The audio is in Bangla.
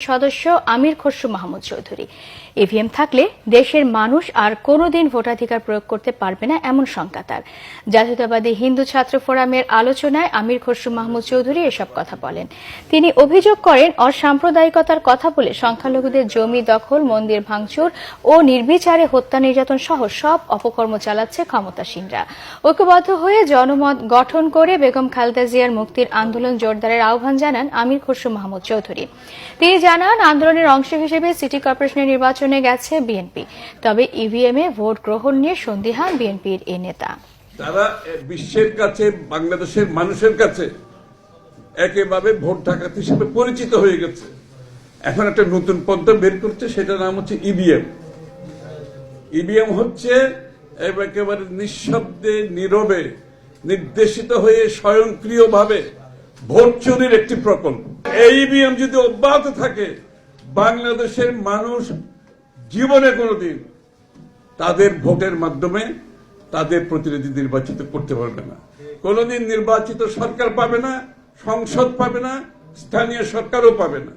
সদস্য আমির খসরু মাহমুদ চৌধুরী। ইভিএম থাকলে দেশের মানুষ আর কোনোদিন ভোটাধিকার প্রয়োগ করতে পারবে না এমন শঙ্কা তার। জাতীয়তাবাদী হিন্দু ছাত্র ফোরামের আলোচনায় আমির খসরু মাহমুদ চৌধুরী এসব কথা বলেন। তিনি অভিযোগ করেন, অসাম্প্রদায়িকতার কথা বলে সংখ্যালঘুদের জমি দখল, মন্দির ভাঙচুর ও নির্বিচারে হত্যা নির্যাতন সহ সব অপকর্ম চালাচ্ছে ক্ষমতাসীনরা। ঐক্যবদ্ধ হয়ে জনমত গঠন করে বেগম খালেদা জিয়ার মুক্তির আন্দোলন জোরদারের আহ্বান জানান আমির খসরু মাহমুদ চৌধুরী। তিনি জানান, আন্দোলনের অংশ হিসেবে সিটি কর্পোরেশনের নির্বাচনে গেছে বিএনপি, তবে ইভিএমে ভোট গ্রহণ নিয়ে সন্দিহান বিএনপির এই নেতা। তারা বিশ্বের কাছে, বাংলাদেশের মানুষের কাছে একেবারে ভোট ডাকাত হিসেবে পরিচিত হয়ে গেছে। এখন একটা নতুন পদ্ধতি বের করছে, সেটার নাম হচ্ছে ইভিএম। ইভিএম হচ্ছে একেবারে নিঃশব্দে, নীরবে, নির্দেশিত হয়ে স্বয়ংক্রিয়ভাবে ভোট চুরির একটি প্রকল্প। এই ইভিএম যদি অব্যাহত থাকে, বাংলাদেশের মানুষ জীবনে কোনোদিন তাদের ভোটের মাধ্যমে তাদের প্রতিনিধি নির্বাচিত করতে পারবে না। কোনোদিন নির্বাচিত সরকার পাবে না, সংসদ পাবে না, স্থানীয় সরকারও পাবে না।